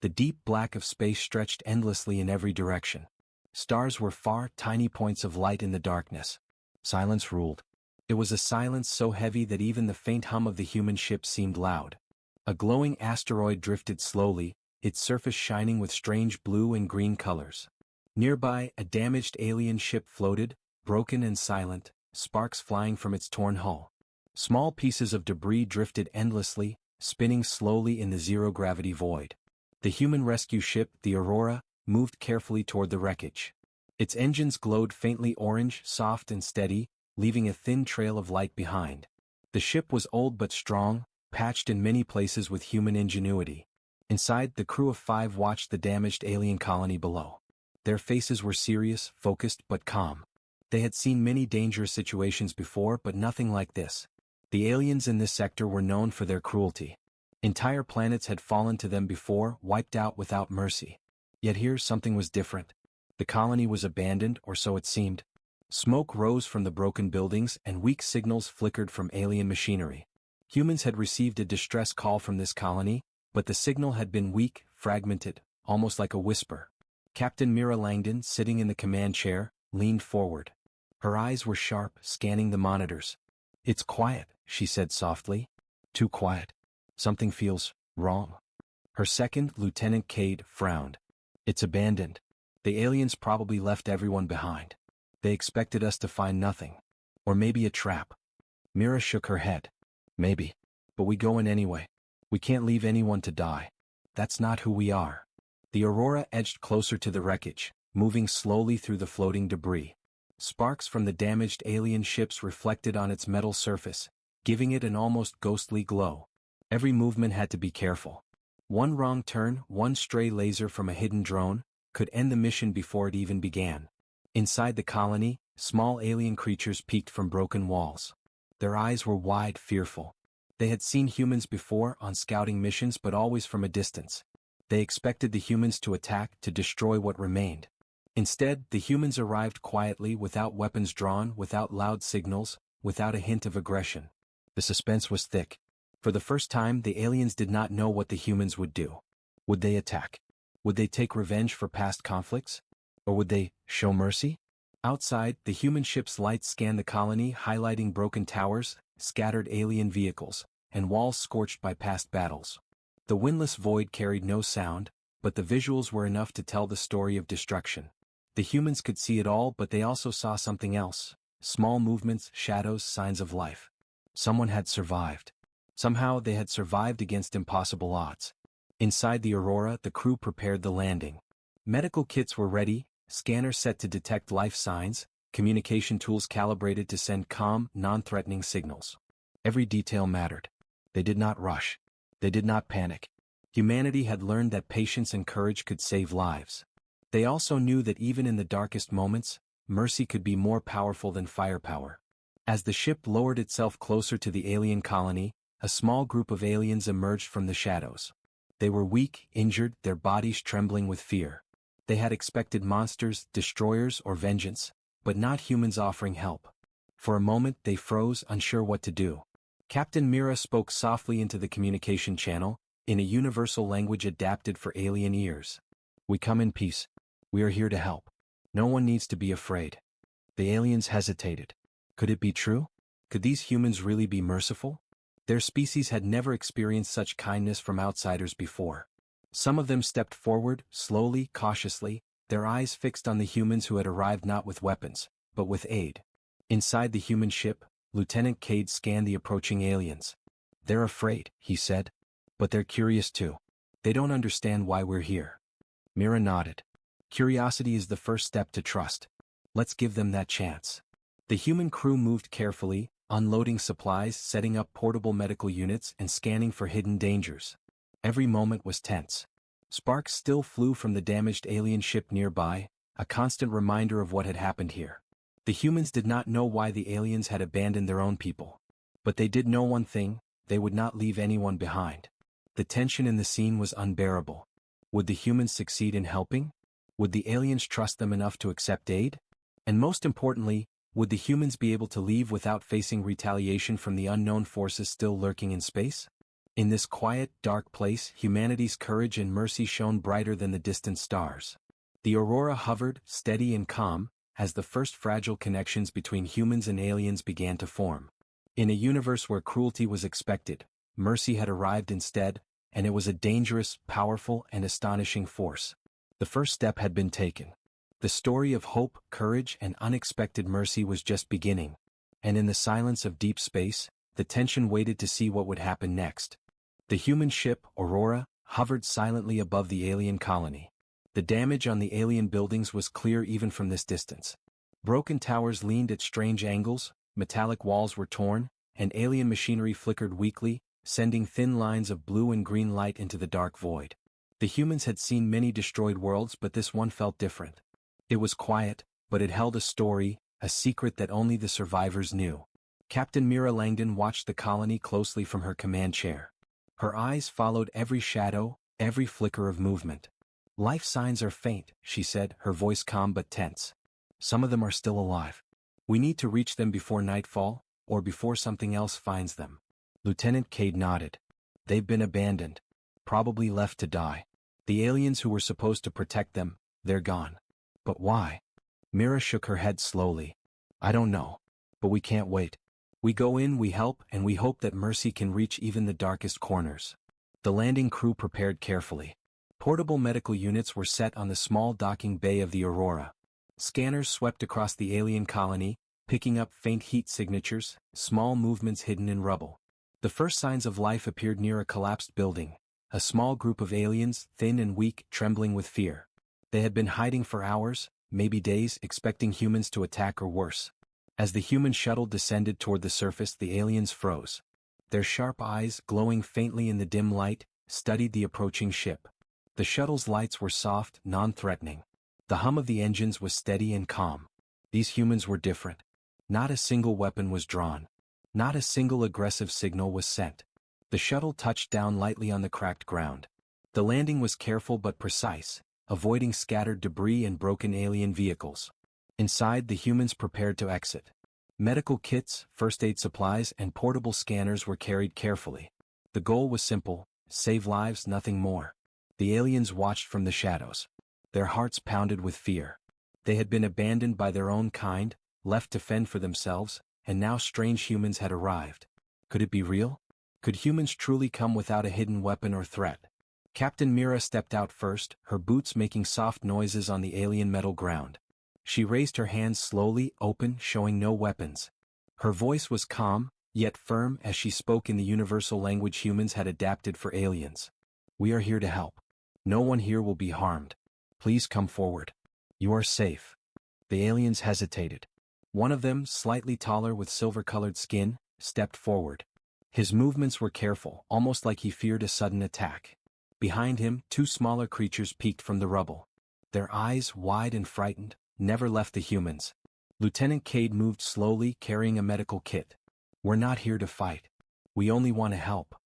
The deep black of space stretched endlessly in every direction. Stars were far, tiny points of light in the darkness. Silence ruled. It was a silence so heavy that even the faint hum of the human ship seemed loud. A glowing asteroid drifted slowly, its surface shining with strange blue and green colors. Nearby, a damaged alien ship floated, broken and silent, sparks flying from its torn hull. Small pieces of debris drifted endlessly, spinning slowly in the zero-gravity void. The human rescue ship, the Aurora, moved carefully toward the wreckage. Its engines glowed faintly orange, soft and steady, leaving a thin trail of light behind. The ship was old but strong, patched in many places with human ingenuity. Inside, the crew of 5 watched the damaged alien colony below. Their faces were serious, focused, but calm. They had seen many dangerous situations before, but nothing like this. The aliens in this sector were known for their cruelty. Entire planets had fallen to them before, wiped out without mercy. Yet here something was different. The colony was abandoned, or so it seemed. Smoke rose from the broken buildings and weak signals flickered from alien machinery. Humans had received a distress call from this colony, but the signal had been weak, fragmented, almost like a whisper. Captain Mira Langdon, sitting in the command chair, leaned forward. Her eyes were sharp, scanning the monitors. "It's quiet," she said softly. "Too quiet. Something feels wrong." Her second, Lieutenant Cade, frowned. "It's abandoned. The aliens probably left everyone behind. They expected us to find nothing. Or maybe a trap." Mira shook her head. "Maybe. But we go in anyway. We can't leave anyone to die. That's not who we are." The Aurora edged closer to the wreckage, moving slowly through the floating debris. Sparks from the damaged alien ships reflected on its metal surface, giving it an almost ghostly glow. Every movement had to be careful. One wrong turn, one stray laser from a hidden drone, could end the mission before it even began. Inside the colony, small alien creatures peeked from broken walls. Their eyes were wide, fearful. They had seen humans before on scouting missions, but always from a distance. They expected the humans to attack, to destroy what remained. Instead, the humans arrived quietly, without weapons drawn, without loud signals, without a hint of aggression. The suspense was thick. For the first time, the aliens did not know what the humans would do. Would they attack? Would they take revenge for past conflicts? Or would they show mercy? Outside, the human ship's lights scanned the colony, highlighting broken towers, scattered alien vehicles, and walls scorched by past battles. The windless void carried no sound, but the visuals were enough to tell the story of destruction. The humans could see it all, but they also saw something else. Small movements, shadows, signs of life. Someone had survived. Somehow they had survived against impossible odds. Inside the Aurora, the crew prepared the landing. Medical kits were ready, scanners set to detect life signs, communication tools calibrated to send calm, non-threatening signals. Every detail mattered. They did not rush. They did not panic. Humanity had learned that patience and courage could save lives. They also knew that even in the darkest moments, mercy could be more powerful than firepower. As the ship lowered itself closer to the alien colony, a small group of aliens emerged from the shadows. They were weak, injured, their bodies trembling with fear. They had expected monsters, destroyers, or vengeance, but not humans offering help. For a moment they froze, unsure what to do. Captain Mira spoke softly into the communication channel, in a universal language adapted for alien ears. "We come in peace. We are here to help. No one needs to be afraid." The aliens hesitated. Could it be true? Could these humans really be merciful? Their species had never experienced such kindness from outsiders before. Some of them stepped forward, slowly, cautiously, their eyes fixed on the humans who had arrived not with weapons, but with aid. Inside the human ship, Lieutenant Cade scanned the approaching aliens. "They're afraid," he said. "But they're curious too. They don't understand why we're here." Mira nodded. "Curiosity is the first step to trust. Let's give them that chance." The human crew moved carefully, unloading supplies, setting up portable medical units, and scanning for hidden dangers. Every moment was tense. Sparks still flew from the damaged alien ship nearby, a constant reminder of what had happened here. The humans did not know why the aliens had abandoned their own people. But they did know one thing: they would not leave anyone behind. The tension in the scene was unbearable. Would the humans succeed in helping? Would the aliens trust them enough to accept aid? And most importantly, would the humans be able to leave without facing retaliation from the unknown forces still lurking in space? In this quiet, dark place, humanity's courage and mercy shone brighter than the distant stars. The aurora hovered, steady and calm, as the first fragile connections between humans and aliens began to form. In a universe where cruelty was expected, mercy had arrived instead, and it was a dangerous, powerful, and astonishing force. The first step had been taken. The story of hope, courage, and unexpected mercy was just beginning. And in the silence of deep space, the tension waited to see what would happen next. The human ship, Aurora, hovered silently above the alien colony. The damage on the alien buildings was clear even from this distance. Broken towers leaned at strange angles, metallic walls were torn, and alien machinery flickered weakly, sending thin lines of blue and green light into the dark void. The humans had seen many destroyed worlds, but this one felt different. It was quiet, but it held a story, a secret that only the survivors knew. Captain Mira Langdon watched the colony closely from her command chair. Her eyes followed every shadow, every flicker of movement. "Life signs are faint," she said, her voice calm but tense. "Some of them are still alive. We need to reach them before nightfall, or before something else finds them." Lieutenant Cade nodded. "They've been abandoned. Probably left to die. The aliens who were supposed to protect them, they're gone." "But why?" Mira shook her head slowly. "I don't know. But we can't wait. We go in, we help, and we hope that mercy can reach even the darkest corners." The landing crew prepared carefully. Portable medical units were set on the small docking bay of the Aurora. Scanners swept across the alien colony, picking up faint heat signatures, small movements hidden in rubble. The first signs of life appeared near a collapsed building, a small group of aliens, thin and weak, trembling with fear. They had been hiding for hours, maybe days, expecting humans to attack or worse. As the human shuttle descended toward the surface, the aliens froze. Their sharp eyes, glowing faintly in the dim light, studied the approaching ship. The shuttle's lights were soft, non-threatening. The hum of the engines was steady and calm. These humans were different. Not a single weapon was drawn. Not a single aggressive signal was sent. The shuttle touched down lightly on the cracked ground. The landing was careful but precise, avoiding scattered debris and broken alien vehicles. Inside, the humans prepared to exit. Medical kits, first aid supplies, and portable scanners were carried carefully. The goal was simple: save lives, nothing more. The aliens watched from the shadows. Their hearts pounded with fear. They had been abandoned by their own kind, left to fend for themselves, and now strange humans had arrived. Could it be real? Could humans truly come without a hidden weapon or threat? Captain Mira stepped out first, her boots making soft noises on the alien metal ground. She raised her hands slowly, open, showing no weapons. Her voice was calm, yet firm as she spoke in the universal language humans had adapted for aliens. "We are here to help. No one here will be harmed. Please come forward. You are safe." The aliens hesitated. One of them, slightly taller with silver-colored skin, stepped forward. His movements were careful, almost like he feared a sudden attack. Behind him, two smaller creatures peeked from the rubble. Their eyes, wide and frightened, never left the humans. Lieutenant Cade moved slowly, carrying a medical kit. "We're not here to fight. We only want to help."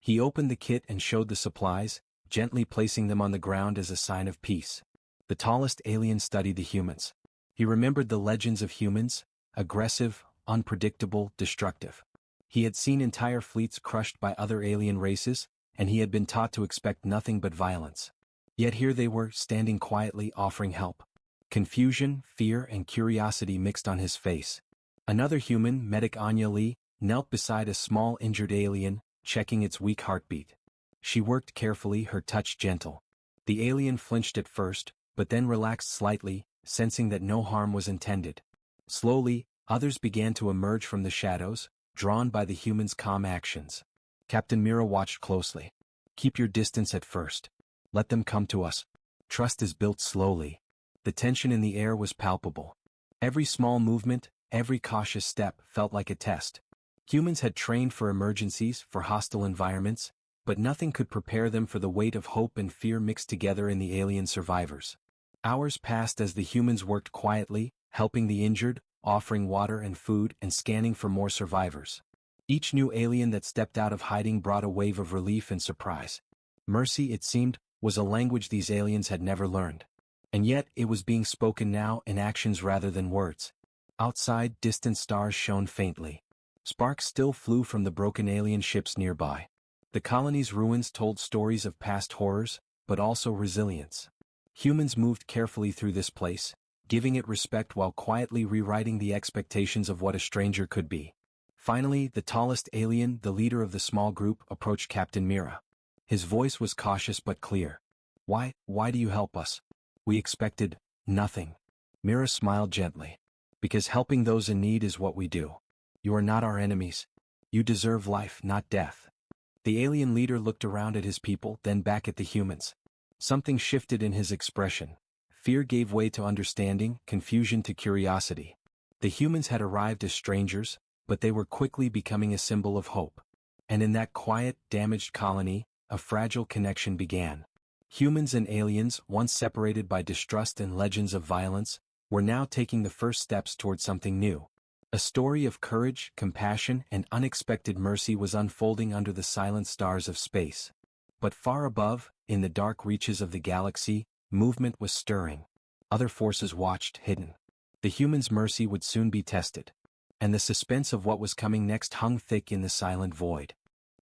He opened the kit and showed the supplies, gently placing them on the ground as a sign of peace. The tallest alien studied the humans. He remembered the legends of humans: aggressive, unpredictable, destructive. He had seen entire fleets crushed by other alien races, and he had been taught to expect nothing but violence. Yet here they were, standing quietly, offering help. Confusion, fear, and curiosity mixed on his face. Another human, Medic Anya Lee, knelt beside a small injured alien, checking its weak heartbeat. She worked carefully, her touch gentle. The alien flinched at first, but then relaxed slightly, sensing that no harm was intended. Slowly, others began to emerge from the shadows, drawn by the human's calm actions. Captain Mira watched closely. "Keep your distance at first. Let them come to us. Trust is built slowly." The tension in the air was palpable. Every small movement, every cautious step felt like a test. Humans had trained for emergencies, for hostile environments, but nothing could prepare them for the weight of hope and fear mixed together in the alien survivors. Hours passed as the humans worked quietly, helping the injured, offering water and food, and scanning for more survivors. Each new alien that stepped out of hiding brought a wave of relief and surprise. Mercy, it seemed, was a language these aliens had never learned. And yet it was being spoken now in actions rather than words. Outside, distant stars shone faintly. Sparks still flew from the broken alien ships nearby. The colony's ruins told stories of past horrors, but also resilience. Humans moved carefully through this place, giving it respect while quietly rewriting the expectations of what a stranger could be. Finally, the tallest alien, the leader of the small group, approached Captain Mira. His voice was cautious but clear. Why do you help us? We expected nothing. Mira smiled gently. Because helping those in need is what we do. You are not our enemies. You deserve life, not death. The alien leader looked around at his people, then back at the humans. Something shifted in his expression. Fear gave way to understanding, confusion to curiosity. The humans had arrived as strangers, but they were quickly becoming a symbol of hope. And in that quiet, damaged colony, a fragile connection began. Humans and aliens, once separated by distrust and legends of violence, were now taking the first steps toward something new. A story of courage, compassion, and unexpected mercy was unfolding under the silent stars of space. But far above, in the dark reaches of the galaxy, movement was stirring. Other forces watched, hidden. The humans' mercy would soon be tested. And the suspense of what was coming next hung thick in the silent void.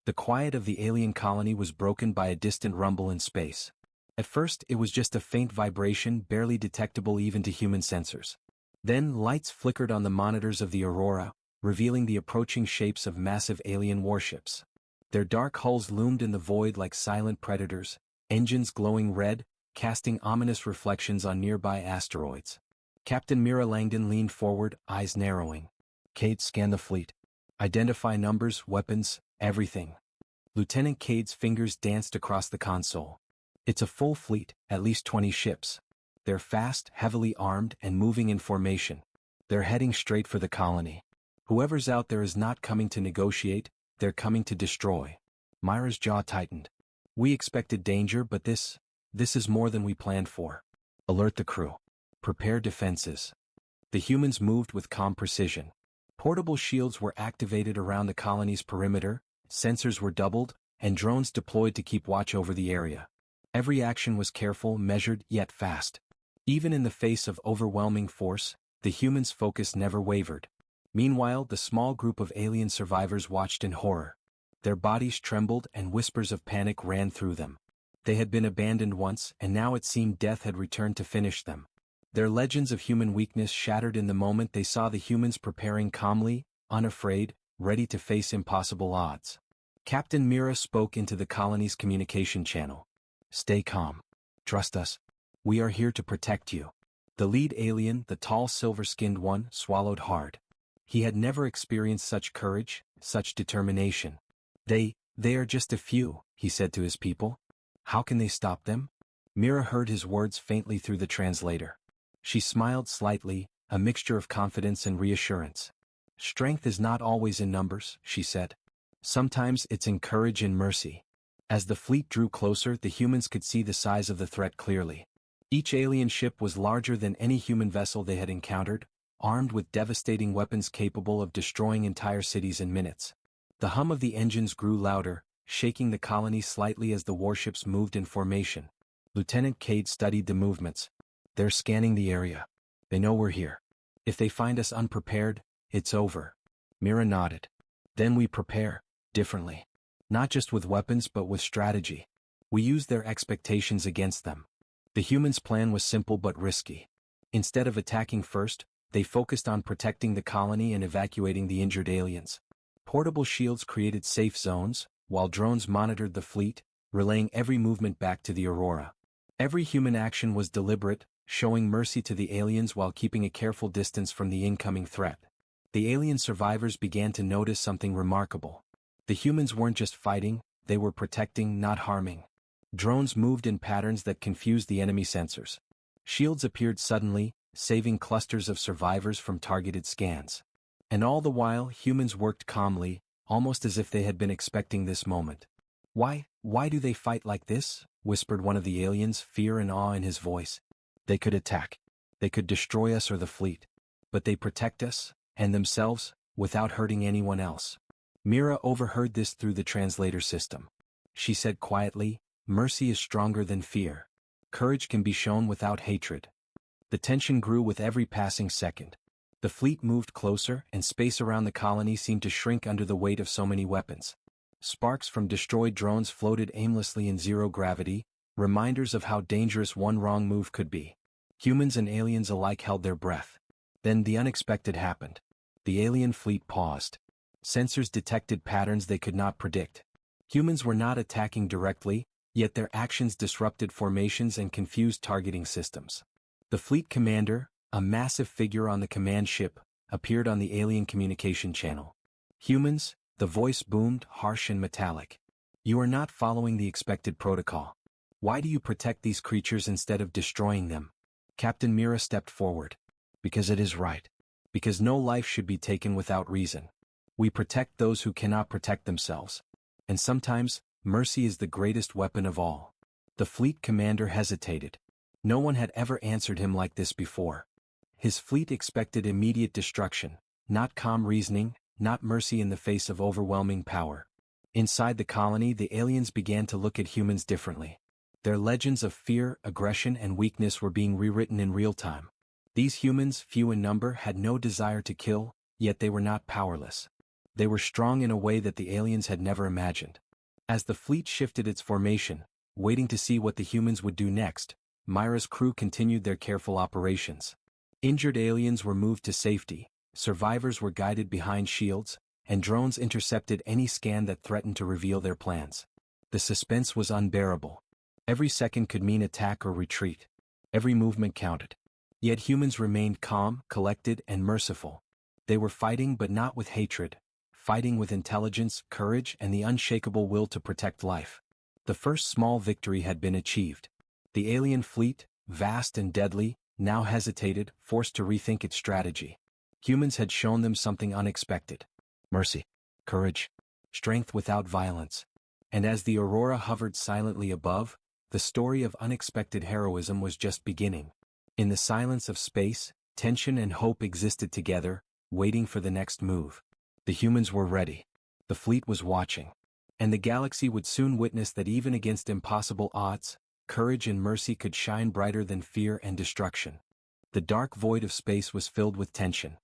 The quiet of the alien colony was broken by a distant rumble in space. At first, it was just a faint vibration barely detectable even to human sensors. Then lights flickered on the monitors of the Aurora, revealing the approaching shapes of massive alien warships. Their dark hulls loomed in the void like silent predators, engines glowing red, casting ominous reflections on nearby asteroids. Captain Mira Langdon leaned forward, eyes narrowing. Cade, scan the fleet. Identify numbers, weapons, everything. Lieutenant Cade's fingers danced across the console. It's a full fleet, at least 20 ships. They're fast, heavily armed, and moving in formation. They're heading straight for the colony. Whoever's out there is not coming to negotiate, they're coming to destroy. Myra's jaw tightened. We expected danger, but this is more than we planned for. Alert the crew. Prepare defenses. The humans moved with calm precision. Portable shields were activated around the colony's perimeter, sensors were doubled, and drones deployed to keep watch over the area. Every action was careful, measured, yet fast. Even in the face of overwhelming force, the humans' focus never wavered. Meanwhile, the small group of alien survivors watched in horror. Their bodies trembled and whispers of panic ran through them. They had been abandoned once, and now it seemed death had returned to finish them. Their legends of human weakness shattered in the moment they saw the humans preparing calmly, unafraid, ready to face impossible odds. Captain Mira spoke into the colony's communication channel. Stay calm. Trust us. We are here to protect you. The lead alien, the tall silver-skinned one, swallowed hard. He had never experienced such courage, such determination. They are just a few, he said to his people. How can they stop them? Mira heard his words faintly through the translator. She smiled slightly, a mixture of confidence and reassurance. Strength is not always in numbers, she said. Sometimes it's in courage and mercy. As the fleet drew closer, the humans could see the size of the threat clearly. Each alien ship was larger than any human vessel they had encountered, armed with devastating weapons capable of destroying entire cities in minutes. The hum of the engines grew louder, shaking the colony slightly as the warships moved in formation. Lieutenant Cade studied the movements. They're scanning the area. They know we're here. If they find us unprepared, it's over. Mira nodded. Then we prepare, differently. Not just with weapons but with strategy. We use their expectations against them. The humans' plan was simple but risky. Instead of attacking first, they focused on protecting the colony and evacuating the injured aliens. Portable shields created safe zones, while drones monitored the fleet, relaying every movement back to the Aurora. Every human action was deliberate, showing mercy to the aliens while keeping a careful distance from the incoming threat. The alien survivors began to notice something remarkable. The humans weren't just fighting, they were protecting, not harming. Drones moved in patterns that confused the enemy sensors. Shields appeared suddenly, saving clusters of survivors from targeted scans. And all the while, humans worked calmly, almost as if they had been expecting this moment. Why do they fight like this? Whispered one of the aliens, fear and awe in his voice. They could attack. They could destroy us or the fleet. But they protect us, and themselves, without hurting anyone else. Mira overheard this through the translator system. She said quietly, mercy is stronger than fear. Courage can be shown without hatred. The tension grew with every passing second. The fleet moved closer, and space around the colony seemed to shrink under the weight of so many weapons. Sparks from destroyed drones floated aimlessly in zero gravity, reminders of how dangerous one wrong move could be. Humans and aliens alike held their breath. Then the unexpected happened. The alien fleet paused. Sensors detected patterns they could not predict. Humans were not attacking directly, yet their actions disrupted formations and confused targeting systems. The fleet commander, a massive figure on the command ship, appeared on the alien communication channel. Humans, the voice boomed, harsh and metallic. You are not following the expected protocol. Why do you protect these creatures instead of destroying them? Captain Mira stepped forward. Because it is right. Because no life should be taken without reason. We protect those who cannot protect themselves. And sometimes, mercy is the greatest weapon of all. The fleet commander hesitated. No one had ever answered him like this before. His fleet expected immediate destruction, not calm reasoning, not mercy in the face of overwhelming power. Inside the colony, the aliens began to look at humans differently. Their legends of fear, aggression, and weakness were being rewritten in real time. These humans, few in number, had no desire to kill, yet they were not powerless. They were strong in a way that the aliens had never imagined. As the fleet shifted its formation, waiting to see what the humans would do next, Myra's crew continued their careful operations. Injured aliens were moved to safety, survivors were guided behind shields, and drones intercepted any scan that threatened to reveal their plans. The suspense was unbearable. Every second could mean attack or retreat. Every movement counted. Yet humans remained calm, collected, and merciful. They were fighting but not with hatred, fighting with intelligence, courage, and the unshakable will to protect life. The first small victory had been achieved. The alien fleet, vast and deadly, now hesitated, forced to rethink its strategy. Humans had shown them something unexpected. Mercy, courage, strength without violence. And as the Aurora hovered silently above, the story of unexpected heroism was just beginning. In the silence of space, tension and hope existed together, waiting for the next move. The humans were ready. The fleet was watching. And the galaxy would soon witness that even against impossible odds, courage and mercy could shine brighter than fear and destruction. The dark void of space was filled with tension.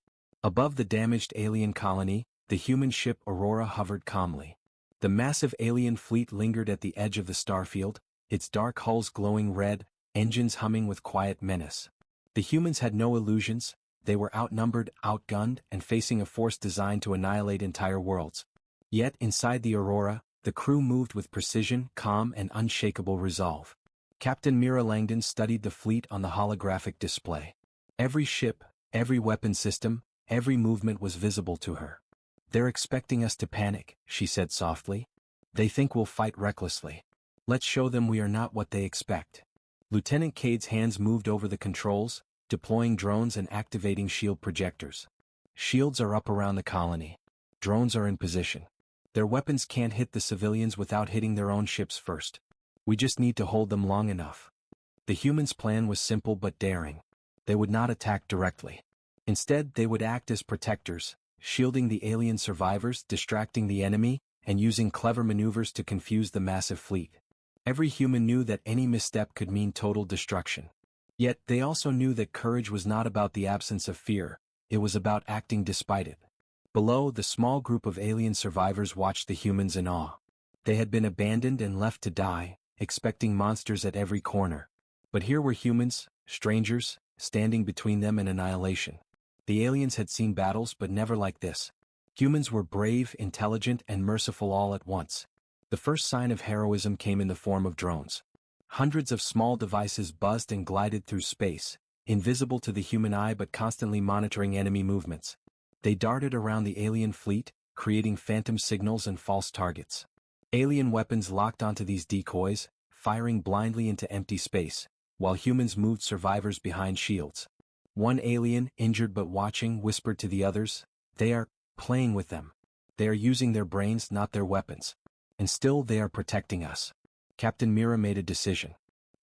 Above the damaged alien colony, the human ship Aurora hovered calmly. The massive alien fleet lingered at the edge of the starfield, its dark hulls glowing red, engines humming with quiet menace. The humans had no illusions. They were outnumbered, outgunned, and facing a force designed to annihilate entire worlds. Yet, inside the Aurora, the crew moved with precision, calm, and unshakable resolve. Captain Mira Langdon studied the fleet on the holographic display. Every ship, every weapon system, every movement was visible to her. They're expecting us to panic, she said softly. They think we'll fight recklessly. Let's show them we are not what they expect. Lieutenant Cade's hands moved over the controls, deploying drones and activating shield projectors. Shields are up around the colony. Drones are in position. Their weapons can't hit the civilians without hitting their own ships first. We just need to hold them long enough. The humans' plan was simple but daring. They would not attack directly. Instead, they would act as protectors, shielding the alien survivors, distracting the enemy, and using clever maneuvers to confuse the massive fleet. Every human knew that any misstep could mean total destruction. Yet they also knew that courage was not about the absence of fear, it was about acting despite it. Below, the small group of alien survivors watched the humans in awe. They had been abandoned and left to die, expecting monsters at every corner. But here were humans, strangers, standing between them and annihilation. The aliens had seen battles but never like this. Humans were brave, intelligent, and merciful all at once. The first sign of heroism came in the form of drones. Hundreds of small devices buzzed and glided through space, invisible to the human eye but constantly monitoring enemy movements. They darted around the alien fleet, creating phantom signals and false targets. Alien weapons locked onto these decoys, firing blindly into empty space, while humans moved survivors behind shields. One alien, injured but watching, whispered to the others, "They are playing with them. They are using their brains, not their weapons. And still they are protecting us." Captain Mira made a decision.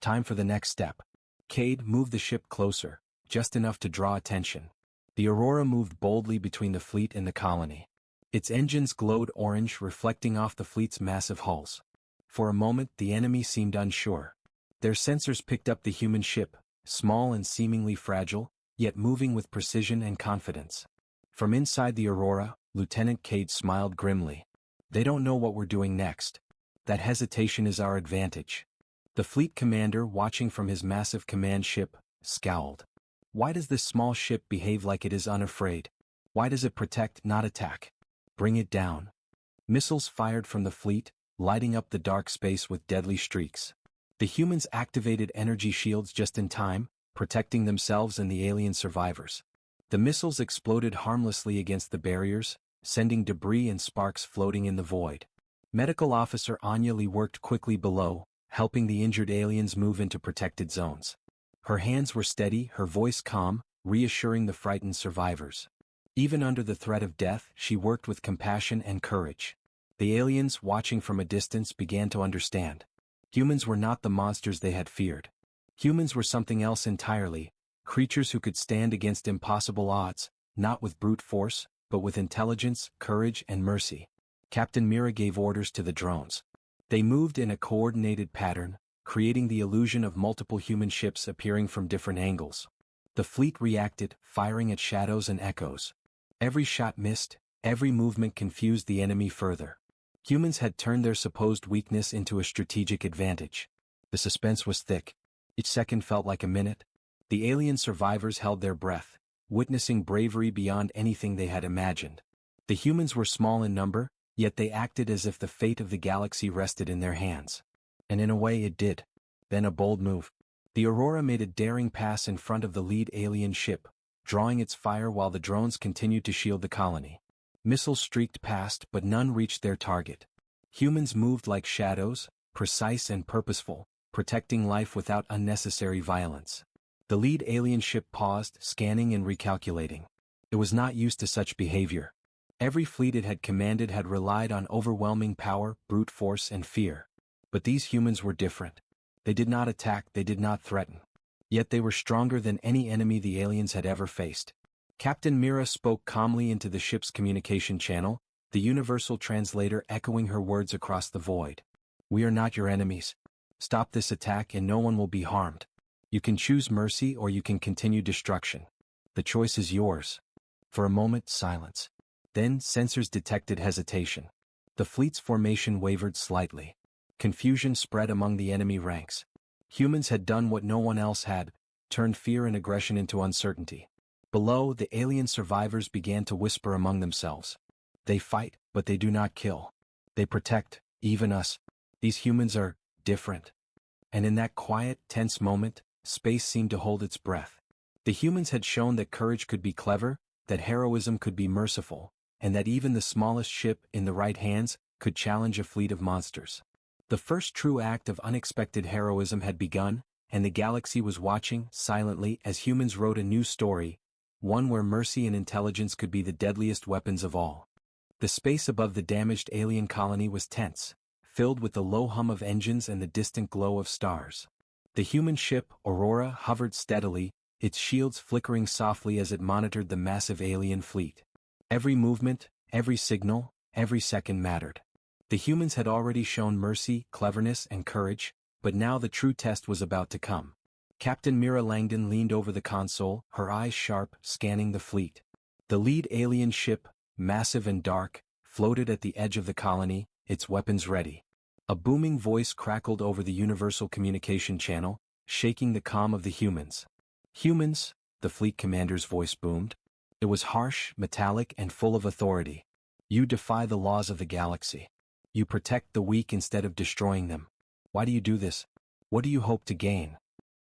Time for the next step. Cade moved the ship closer, just enough to draw attention. The Aurora moved boldly between the fleet and the colony. Its engines glowed orange, reflecting off the fleet's massive hulls. For a moment, the enemy seemed unsure. Their sensors picked up the human ship, small and seemingly fragile, yet moving with precision and confidence. From inside the Aurora, Lieutenant Cade smiled grimly. They don't know what we're doing next. That hesitation is our advantage. The fleet commander, watching from his massive command ship, scowled. Why does this small ship behave like it is unafraid? Why does it protect, not attack? Bring it down. Missiles fired from the fleet, lighting up the dark space with deadly streaks. The humans activated energy shields just in time, protecting themselves and the alien survivors. The missiles exploded harmlessly against the barriers, sending debris and sparks floating in the void. Medical Officer Anya Lee worked quickly below, helping the injured aliens move into protected zones. Her hands were steady, her voice calm, reassuring the frightened survivors. Even under the threat of death, she worked with compassion and courage. The aliens, watching from a distance, began to understand. Humans were not the monsters they had feared. Humans were something else entirely, creatures who could stand against impossible odds, not with brute force, but with intelligence, courage, and mercy. Captain Mira gave orders to the drones. They moved in a coordinated pattern, creating the illusion of multiple human ships appearing from different angles. The fleet reacted, firing at shadows and echoes. Every shot missed, every movement confused the enemy further. Humans had turned their supposed weakness into a strategic advantage. The suspense was thick. Each second felt like a minute. The alien survivors held their breath, witnessing bravery beyond anything they had imagined. The humans were small in number, yet they acted as if the fate of the galaxy rested in their hands. And in a way it did. Then a bold move. The Aurora made a daring pass in front of the lead alien ship, drawing its fire while the drones continued to shield the colony. Missiles streaked past, but none reached their target. Humans moved like shadows, precise and purposeful, protecting life without unnecessary violence. The lead alien ship paused, scanning and recalculating. It was not used to such behavior. Every fleet it had commanded had relied on overwhelming power, brute force, and fear. But these humans were different. They did not attack, they did not threaten. Yet they were stronger than any enemy the aliens had ever faced. Captain Mira spoke calmly into the ship's communication channel, the universal translator echoing her words across the void. We are not your enemies. Stop this attack and no one will be harmed. You can choose mercy or you can continue destruction. The choice is yours. For a moment, silence. Then, sensors detected hesitation. The fleet's formation wavered slightly. Confusion spread among the enemy ranks. Humans had done what no one else had, turned fear and aggression into uncertainty. Below, the alien survivors began to whisper among themselves. They fight, but they do not kill. They protect, even us. These humans are different. And in that quiet, tense moment, space seemed to hold its breath. The humans had shown that courage could be clever, that heroism could be merciful, and that even the smallest ship, in the right hands, could challenge a fleet of monsters. The first true act of unexpected heroism had begun, and the galaxy was watching, silently, as humans wrote a new story, one where mercy and intelligence could be the deadliest weapons of all. The space above the damaged alien colony was tense, filled with the low hum of engines and the distant glow of stars. The human ship, Aurora, hovered steadily, its shields flickering softly as it monitored the massive alien fleet. Every movement, every signal, every second mattered. The humans had already shown mercy, cleverness, and courage, but now the true test was about to come. Captain Mira Langdon leaned over the console, her eyes sharp, scanning the fleet. The lead alien ship, massive and dark, floated at the edge of the colony, its weapons ready. A booming voice crackled over the universal communication channel, shaking the calm of the humans. Humans, the fleet commander's voice boomed. It was harsh, metallic, and full of authority. You defy the laws of the galaxy. You protect the weak instead of destroying them. Why do you do this? What do you hope to gain?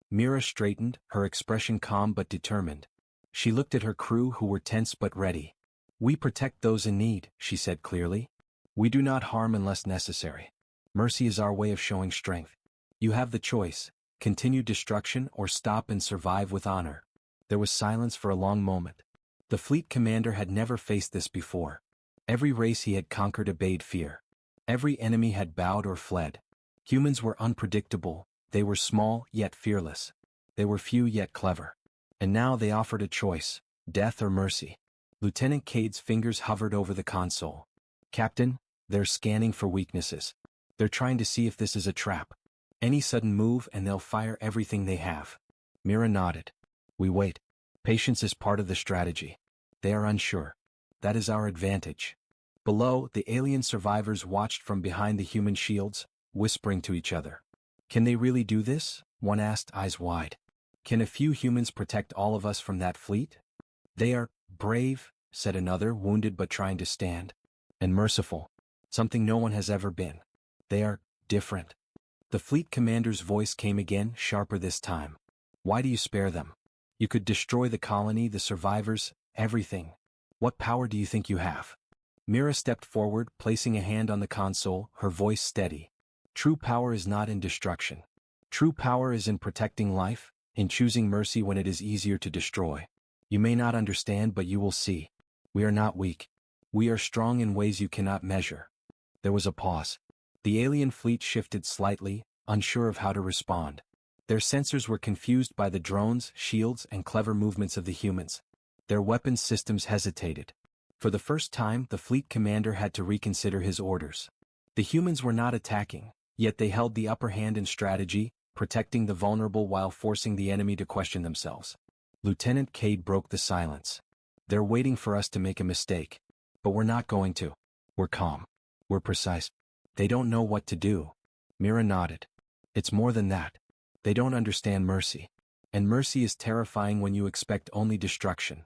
Mira straightened, her expression calm but determined. She looked at her crew who were tense but ready. We protect those in need, she said clearly. We do not harm unless necessary. Mercy is our way of showing strength. You have the choice, continue destruction or stop and survive with honor. There was silence for a long moment. The fleet commander had never faced this before. Every race he had conquered obeyed fear. Every enemy had bowed or fled. Humans were unpredictable, they were small yet fearless. They were few yet clever. And now they offered a choice, death or mercy. Lieutenant Cade's fingers hovered over the console. Captain, they're scanning for weaknesses. They're trying to see if this is a trap. Any sudden move and they'll fire everything they have. Mira nodded. We wait. Patience is part of the strategy. They are unsure. That is our advantage. Below, the alien survivors watched from behind the human shields, whispering to each other. Can they really do this? One asked, eyes wide. Can a few humans protect all of us from that fleet? They are brave, said another, wounded but trying to stand. And merciful. Something no one has ever been. They are different. The fleet commander's voice came again, sharper this time. Why do you spare them? You could destroy the colony, the survivors, everything. What power do you think you have? Mira stepped forward, placing a hand on the console, her voice steady. True power is not in destruction. True power is in protecting life, in choosing mercy when it is easier to destroy. You may not understand, but you will see. We are not weak. We are strong in ways you cannot measure. There was a pause. The alien fleet shifted slightly, unsure of how to respond. Their sensors were confused by the drones, shields, and clever movements of the humans. Their weapons systems hesitated. For the first time, the fleet commander had to reconsider his orders. The humans were not attacking, yet they held the upper hand in strategy, protecting the vulnerable while forcing the enemy to question themselves. Lieutenant Cade broke the silence. They're waiting for us to make a mistake. But we're not going to. We're calm. We're precise. They don't know what to do. Mira nodded. It's more than that. They don't understand mercy. And mercy is terrifying when you expect only destruction.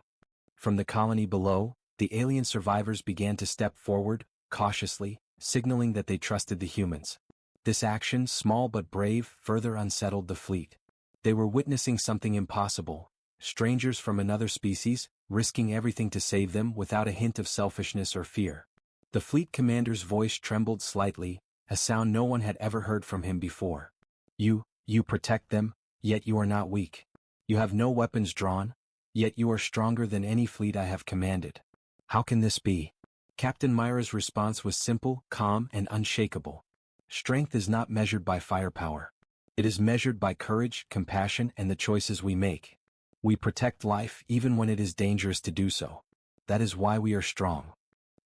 From the colony below, the alien survivors began to step forward, cautiously, signaling that they trusted the humans. This action, small but brave, further unsettled the fleet. They were witnessing something impossible. Strangers from another species, risking everything to save them without a hint of selfishness or fear. The fleet commander's voice trembled slightly, a sound no one had ever heard from him before. You protect them, yet you are not weak. You have no weapons drawn, yet you are stronger than any fleet I have commanded. How can this be? Captain Myra's response was simple, calm, and unshakable. Strength is not measured by firepower. It is measured by courage, compassion, and the choices we make. We protect life even when it is dangerous to do so. That is why we are strong.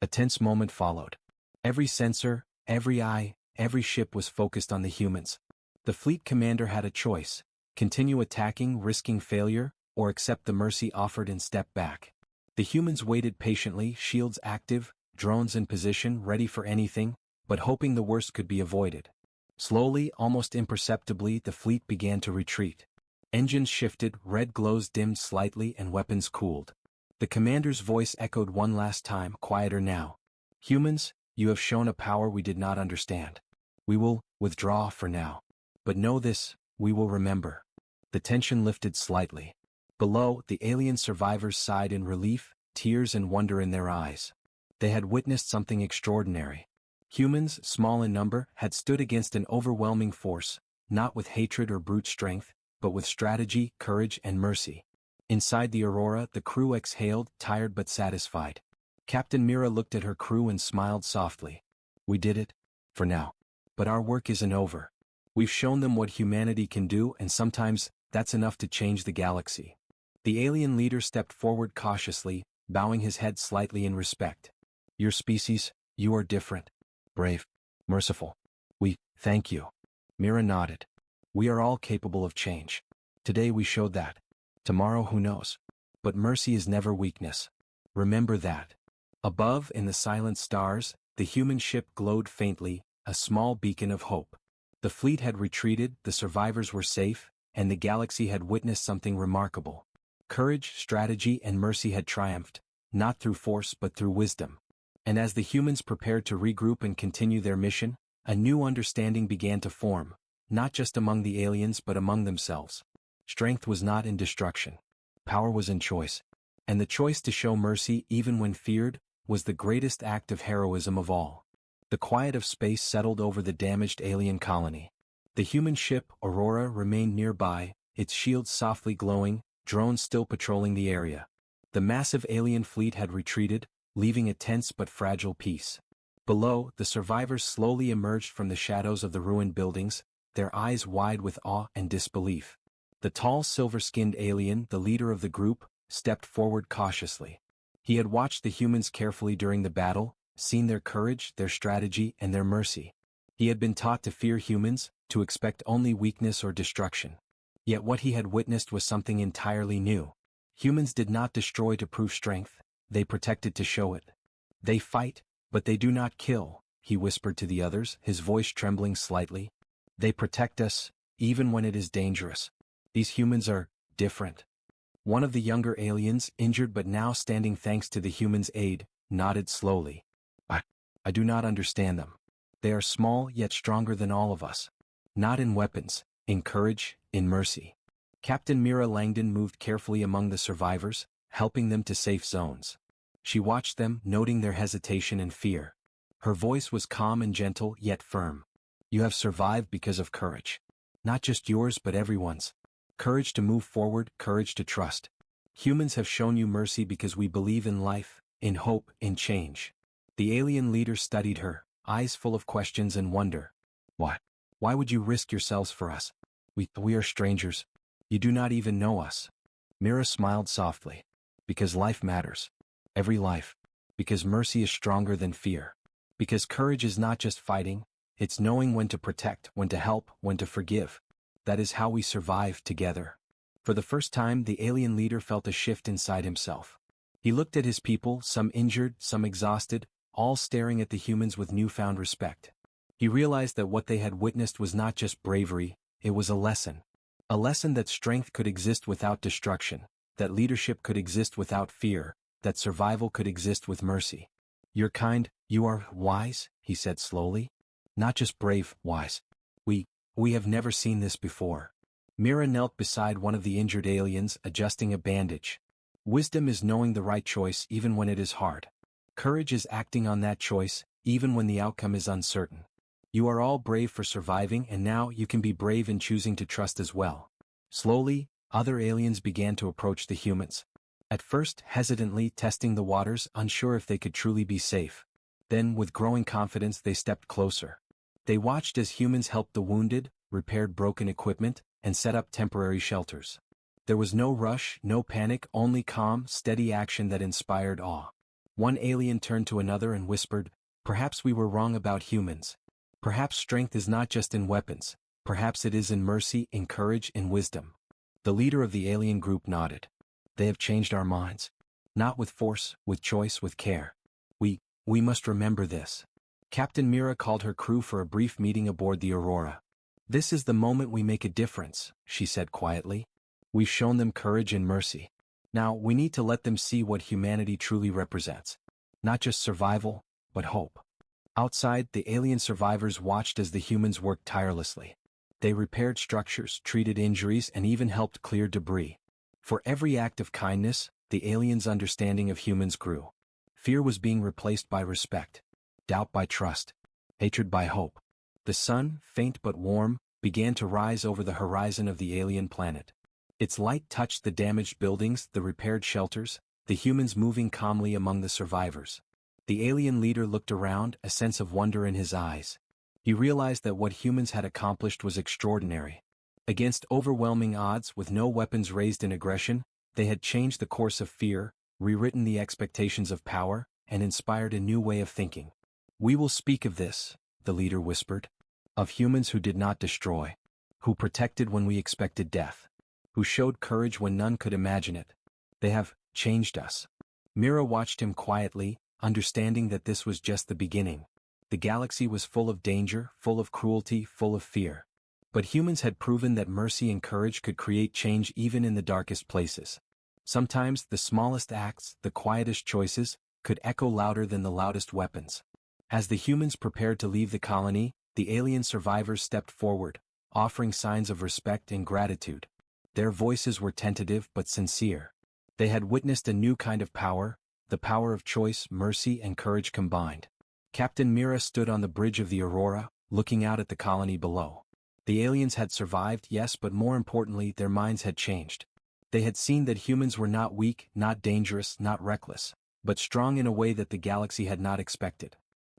A tense moment followed. Every sensor, every eye, every ship was focused on the humans. The fleet commander had a choice: continue attacking, risking failure, or accept the mercy offered and step back. The humans waited patiently, shields active, drones in position, ready for anything, but hoping the worst could be avoided. Slowly, almost imperceptibly, the fleet began to retreat. Engines shifted, red glows dimmed slightly, and weapons cooled. The commander's voice echoed one last time, quieter now. Humans, you have shown a power we did not understand. We will withdraw for now. But know this, we will remember. The tension lifted slightly. Below, the alien survivors sighed in relief, tears and wonder in their eyes. They had witnessed something extraordinary. Humans, small in number, had stood against an overwhelming force, not with hatred or brute strength, but with strategy, courage, and mercy. Inside the Aurora, the crew exhaled, tired but satisfied. Captain Mira looked at her crew and smiled softly. We did it, for now. But our work isn't over. We've shown them what humanity can do, and sometimes, that's enough to change the galaxy. The alien leader stepped forward cautiously, bowing his head slightly in respect. Your species, you are different. Brave. Merciful. We thank you. Mira nodded. We are all capable of change. Today we showed that. Tomorrow who knows? But mercy is never weakness. Remember that. Above, in the silent stars, the human ship glowed faintly, a small beacon of hope. The fleet had retreated, the survivors were safe, and the galaxy had witnessed something remarkable. Courage, strategy, and mercy had triumphed, not through force but through wisdom. And as the humans prepared to regroup and continue their mission, a new understanding began to form, not just among the aliens but among themselves. Strength was not in destruction. Power was in choice. And the choice to show mercy even when feared was the greatest act of heroism of all. The quiet of space settled over the damaged alien colony. The human ship, Aurora, remained nearby, its shields softly glowing, drones still patrolling the area. The massive alien fleet had retreated, leaving a tense but fragile peace. Below, the survivors slowly emerged from the shadows of the ruined buildings, their eyes wide with awe and disbelief. The tall silver-skinned alien, the leader of the group, stepped forward cautiously. He had watched the humans carefully during the battle, seen their courage, their strategy, and their mercy. He had been taught to fear humans, to expect only weakness or destruction. Yet what he had witnessed was something entirely new. Humans did not destroy to prove strength, they protected to show it. They fight, But they do not kill, he whispered to the others, his voice trembling slightly. They protect us, even when it is dangerous. These humans are different. One of the younger aliens, injured but now standing thanks to the humans' aid, nodded slowly. I do not understand them. They are small yet stronger than all of us. Not in weapons, in courage, in mercy. Captain Mira Langdon moved carefully among the survivors, helping them to safe zones. She watched them, noting their hesitation and fear. Her voice was calm and gentle, yet firm. You have survived because of courage. Not just yours but everyone's. Courage to move forward, courage to trust. Humans have shown you mercy because we believe in life, in hope, in change. The alien leader studied her, eyes full of questions and wonder. Why? Why would you risk yourselves for us? We are strangers. You do not even know us. Mira smiled softly. Because life matters. Every life. Because mercy is stronger than fear. Because courage is not just fighting, it's knowing when to protect, when to help, when to forgive. That is how we survive together. For the first time, the alien leader felt a shift inside himself. He looked at his people, some injured, some exhausted, all staring at the humans with newfound respect. He realized that what they had witnessed was not just bravery, it was a lesson. A lesson that strength could exist without destruction, that leadership could exist without fear, that survival could exist with mercy. You're kind, you are wise, he said slowly. Not just brave, wise. We have never seen this before. Mira knelt beside one of the injured aliens, adjusting a bandage. Wisdom is knowing the right choice even when it is hard. Courage is acting on that choice, even when the outcome is uncertain. You are all brave for surviving, and now you can be brave in choosing to trust as well. Slowly, other aliens began to approach the humans. At first, hesitantly testing the waters, unsure if they could truly be safe. Then, with growing confidence, they stepped closer. They watched as humans helped the wounded, repaired broken equipment, and set up temporary shelters. There was no rush, no panic, only calm, steady action that inspired awe. One alien turned to another and whispered, "Perhaps we were wrong about humans. Perhaps strength is not just in weapons. Perhaps it is in mercy, in courage, in wisdom." The leader of the alien group nodded. "They have changed our minds. Not with force, with choice, with care. We must remember this." Captain Mira called her crew for a brief meeting aboard the Aurora. "This is the moment we make a difference," she said quietly. "We've shown them courage and mercy. Now we need to let them see what humanity truly represents. Not just survival, but hope." Outside, the alien survivors watched as the humans worked tirelessly. They repaired structures, treated injuries, and even helped clear debris. For every act of kindness, the aliens' understanding of humans grew. Fear was being replaced by respect. Doubt by trust. Hatred by hope. The sun, faint but warm, began to rise over the horizon of the alien planet. Its light touched the damaged buildings, the repaired shelters, the humans moving calmly among the survivors. The alien leader looked around, a sense of wonder in his eyes. He realized that what humans had accomplished was extraordinary. Against overwhelming odds, with no weapons raised in aggression, they had changed the course of fear, rewritten the expectations of power, and inspired a new way of thinking. "We will speak of this," the leader whispered. "Of humans who did not destroy. Who protected when we expected death. Who showed courage when none could imagine it. They have changed us." Mira watched him quietly, understanding that this was just the beginning. The galaxy was full of danger, full of cruelty, full of fear. But humans had proven that mercy and courage could create change even in the darkest places. Sometimes the smallest acts, the quietest choices, could echo louder than the loudest weapons. As the humans prepared to leave the colony, the alien survivors stepped forward, offering signs of respect and gratitude. Their voices were tentative but sincere. They had witnessed a new kind of power, the power of choice, mercy, and courage combined. Captain Mira stood on the bridge of the Aurora, looking out at the colony below. The aliens had survived, yes, but more importantly, their minds had changed. They had seen that humans were not weak, not dangerous, not reckless, but strong in a way that the galaxy had not expected.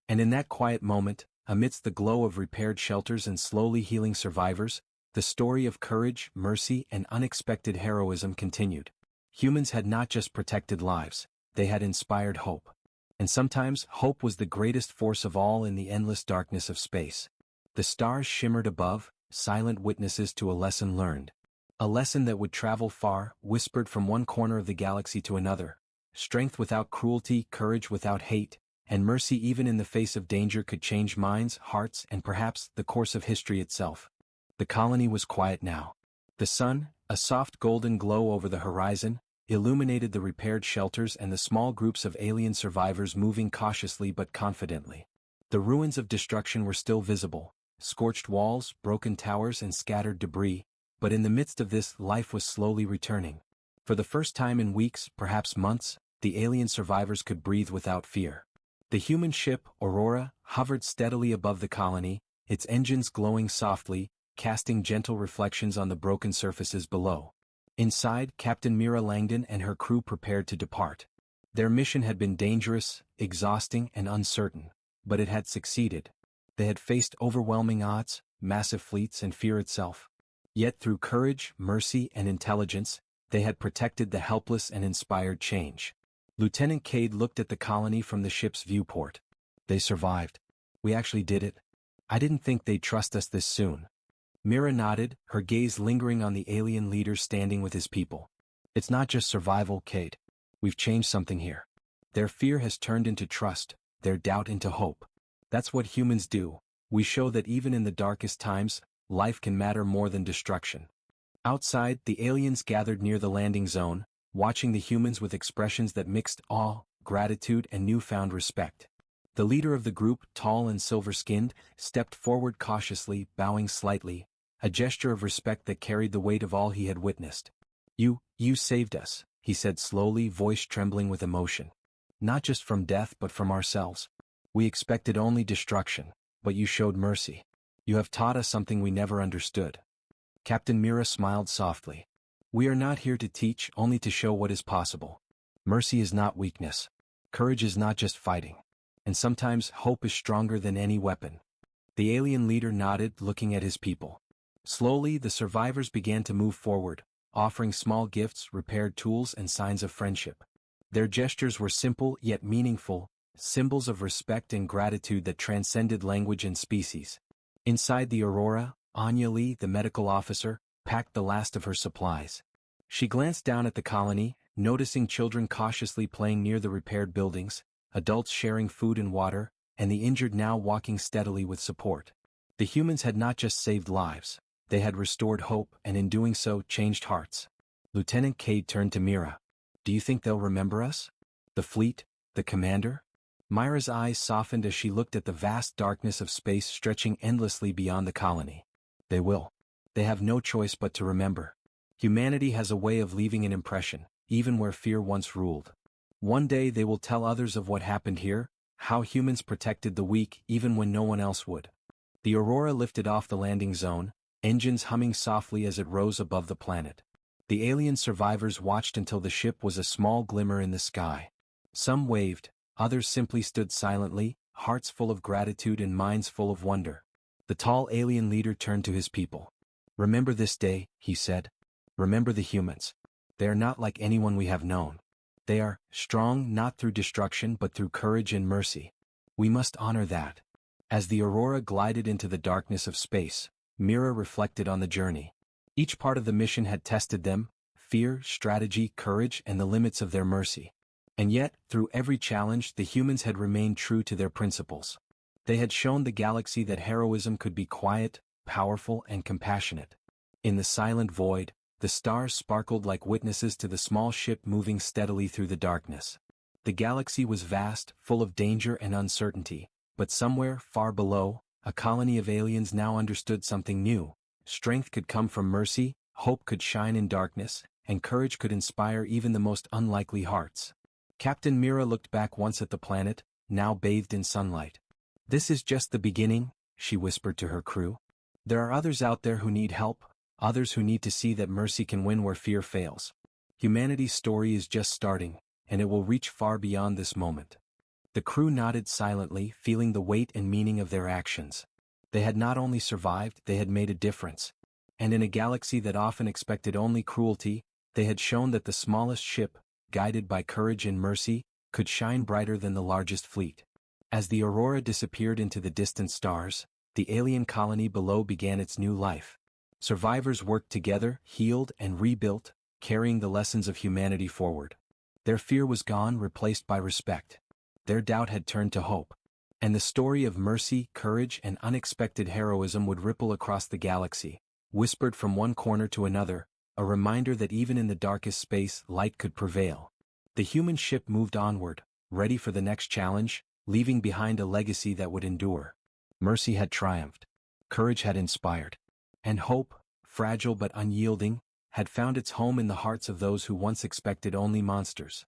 And in that quiet moment, amidst the glow of repaired shelters and slowly healing survivors, the story of courage, mercy, and unexpected heroism continued. Humans had not just protected lives, they had inspired hope. And sometimes, hope was the greatest force of all in the endless darkness of space. The stars shimmered above, silent witnesses to a lesson learned. A lesson that would travel far, whispered from one corner of the galaxy to another. Strength without cruelty, courage without hate, and mercy even in the face of danger could change minds, hearts, and perhaps the course of history itself. The colony was quiet now. The sun, a soft golden glow over the horizon, illuminated the repaired shelters and the small groups of alien survivors moving cautiously but confidently. The ruins of destruction were still visible, scorched walls, broken towers, and scattered debris, but in the midst of this, life was slowly returning. For the first time in weeks, perhaps months, the alien survivors could breathe without fear. The human ship, Aurora, hovered steadily above the colony, its engines glowing softly, casting gentle reflections on the broken surfaces below. Inside, Captain Mira Langdon and her crew prepared to depart. Their mission had been dangerous, exhausting, and uncertain, but it had succeeded. They had faced overwhelming odds, massive fleets, and fear itself. Yet through courage, mercy, and intelligence, they had protected the helpless and inspired change. Lieutenant Cade looked at the colony from the ship's viewport. They survived. We actually did it. I didn't think they'd trust us this soon. Mira nodded, her gaze lingering on the alien leader standing with his people. It's not just survival, Cade. We've changed something here. Their fear has turned into trust, their doubt into hope. That's what humans do. We show that even in the darkest times, life can matter more than destruction. Outside, the aliens gathered near the landing zone, watching the humans with expressions that mixed awe, gratitude, and newfound respect. The leader of the group, tall and silver-skinned, stepped forward cautiously, bowing slightly, a gesture of respect that carried the weight of all he had witnessed. You saved us, he said slowly, voice trembling with emotion. Not just from death but from ourselves. We expected only destruction, but you showed mercy. You have taught us something we never understood. Captain Mira smiled softly. We are not here to teach, only to show what is possible. Mercy is not weakness. Courage is not just fighting. And sometimes hope is stronger than any weapon. The alien leader nodded, looking at his people. Slowly, the survivors began to move forward, offering small gifts, repaired tools, and signs of friendship. Their gestures were simple yet meaningful, symbols of respect and gratitude that transcended language and species. Inside the Aurora, Anya Lee, the medical officer, packed the last of her supplies. She glanced down at the colony, noticing children cautiously playing near the repaired buildings, adults sharing food and water, and the injured now walking steadily with support. The humans had not just saved lives, they had restored hope and in doing so changed hearts. Lieutenant Cade turned to Mira. Do you think they'll remember us? The fleet? The commander? Myra's eyes softened as she looked at the vast darkness of space stretching endlessly beyond the colony. They will. They have no choice but to remember. Humanity has a way of leaving an impression, even where fear once ruled. One day they will tell others of what happened here, how humans protected the weak even when no one else would. The Aurora lifted off the landing zone, engines humming softly as it rose above the planet. The alien survivors watched until the ship was a small glimmer in the sky. Some waved, others simply stood silently, hearts full of gratitude and minds full of wonder. The tall alien leader turned to his people. Remember this day, he said. Remember the humans. They are not like anyone we have known. They are strong not through destruction but through courage and mercy. We must honor that. As the Aurora glided into the darkness of space, Mira reflected on the journey. Each part of the mission had tested them, fear, strategy, courage, and the limits of their mercy. And yet, through every challenge, the humans had remained true to their principles. They had shown the galaxy that heroism could be quiet, powerful, and compassionate. In the silent void, the stars sparkled like witnesses to the small ship moving steadily through the darkness. The galaxy was vast, full of danger and uncertainty, but somewhere, far below, a colony of aliens now understood something new. Strength could come from mercy, hope could shine in darkness, and courage could inspire even the most unlikely hearts. Captain Mira looked back once at the planet, now bathed in sunlight. This is just the beginning, she whispered to her crew. There are others out there who need help, others who need to see that mercy can win where fear fails. Humanity's story is just starting, and it will reach far beyond this moment. The crew nodded silently, feeling the weight and meaning of their actions. They had not only survived, they had made a difference. And in a galaxy that often expected only cruelty, they had shown that the smallest ship, guided by courage and mercy, could shine brighter than the largest fleet. As the Aurora disappeared into the distant stars, the alien colony below began its new life. Survivors worked together, healed and rebuilt, carrying the lessons of humanity forward. Their fear was gone, replaced by respect. Their doubt had turned to hope. And the story of mercy, courage, and unexpected heroism would ripple across the galaxy, whispered from one corner to another, a reminder that even in the darkest space, light could prevail. The human ship moved onward, ready for the next challenge, leaving behind a legacy that would endure. Mercy had triumphed. Courage had inspired. And hope, fragile but unyielding, had found its home in the hearts of those who once expected only monsters.